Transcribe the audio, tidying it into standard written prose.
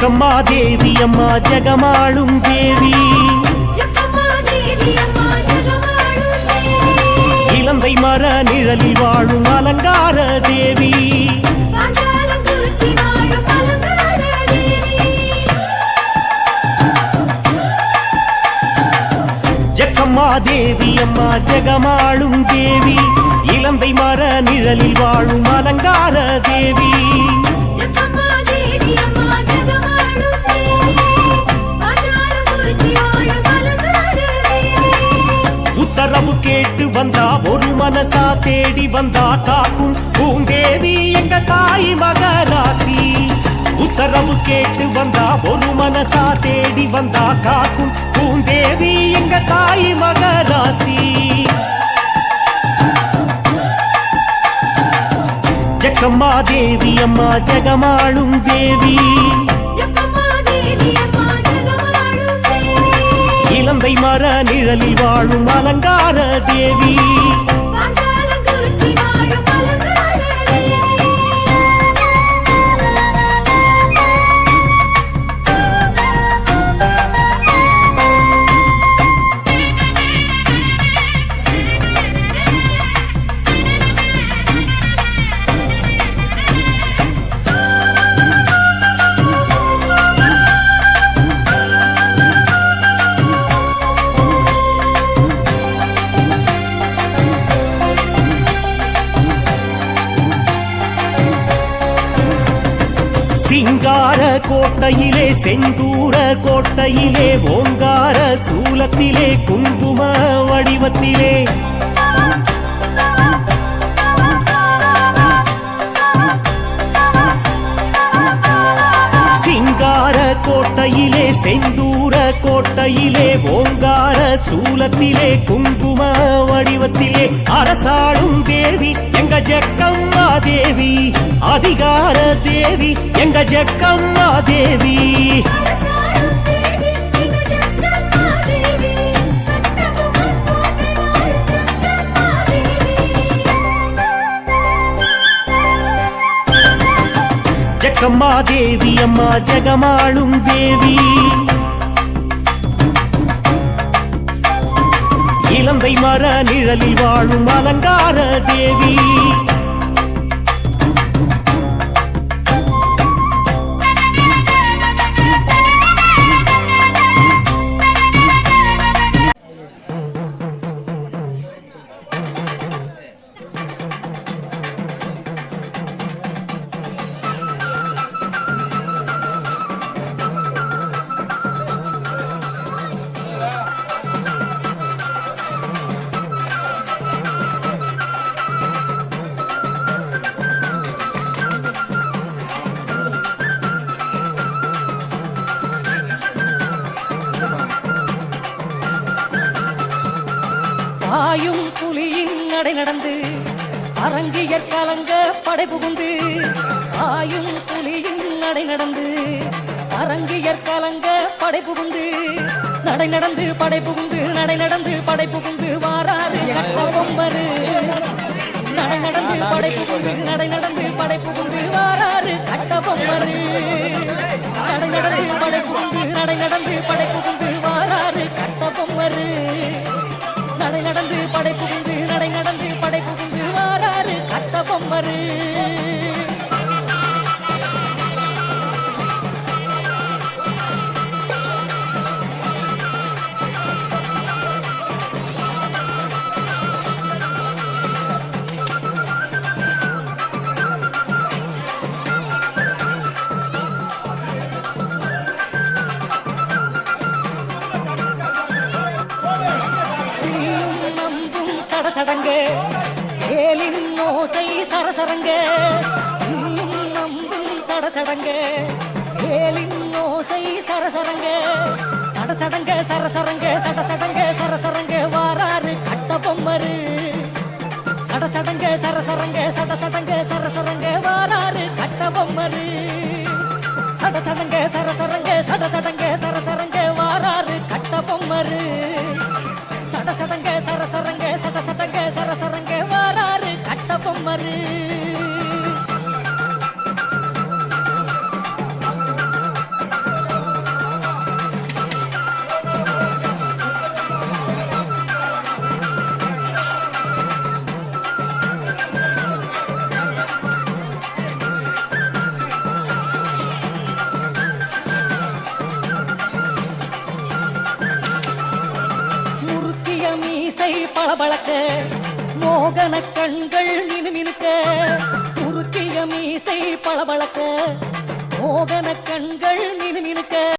ஜக்கம்மா தேவி அம்மா ஜெகமாளும் தேவி இலந்தை மர நிழலில் வாழும் அலங்கார தேவி ஜக்கம்மா தேவி அம்மா ஜெகமாளும் தேவி இலந்தை மர நிழலில் வாழும் அலங்கார தேவி உத்தரவு கேட்டு வந்தா ஒரு மனசா தேடி வந்தா காக்கும் பூந்தேவி எங்க தாய் மகராசி. உத்தரவு கேட்டு வந்தா ஒரு மனசா தேடி வந்தா காக்கும் பூந்தேவி எங்க தாய் மகராசி. ஜக்கம்மா தேவி அம்மா ஜெகமாளும் தேவி இலந்தை மர நிழலில் வாழும் அலங்கார தேவி. சிங்கார கோட்டையிலே செந்தூர கோட்டையிலே ஓங்கார சூலத்திலே குங்கும வடிவத்திலே சிங்கார கோட்டையிலே செந்தூர கோட்டையிலே ஓங்கார சூலத்திலே குங்கும வடிவத்திலே அரசாளும் தேவி எங்க ஜக்கம்மா தேவி. அதிகார தேவி எங்க ஜக்கம்மா தேவி. ஜக்கம்மா தேவி அம்மா ஜெகமாளும் தேவி இலந்தை மர நிழலில் வாழும் அலங்கார தேவி. ஆயும் புலியின் நடை நடந்து அரங்கியற் கலங்க படை புகுந்து. ஆயும் புலியின் நடை நடந்து அரங்கியற் கலங்க படை புகுந்து. நடை நடந்து படை புகுந்து நடை நடந்து படை புகுந்து வாராறு கட்டபொம்மரு. நடை நடந்து படை புகுந்து நடை நடந்து படை புகுந்து வாராறு கட்டபொம்மரு. நடை நடந்து படை புகுந்து நடை நடந்து படை புகுந்து வாராறு கட்டபொம்மரு. நடை நடந்து படை புகுந்து நடை நடந்து படை புகுந்து வாராறு கட்டபொம்மரு. சடசடங்க ஏலின் ஓசை சரசரங்க. நம்பும் சடசடங்க ஏலின் ஓசை சரசரங்க. சடசடங்க சரசரங்க சடசடங்க சரசரங்க வாராறு கட்டபொம்மரு. சடசடங்க சரசரங்க சடசடங்க சரசரங்க வாராறு கட்டபொம்மரு. சடசடங்க சரசரங்க சடசடங்க சரசரங்க வாராறு கட்டபொம்மரு. சடசடங்க சரசரங்க சடசடங்க சரசரங்க வாராறு கட்டபொம்மரு. பளபளக்க மோகன கண்கள் மினுமினுக்க குறுக்கிய மீசை பளபளக்க மோகன கண்கள் மினுமினுக்க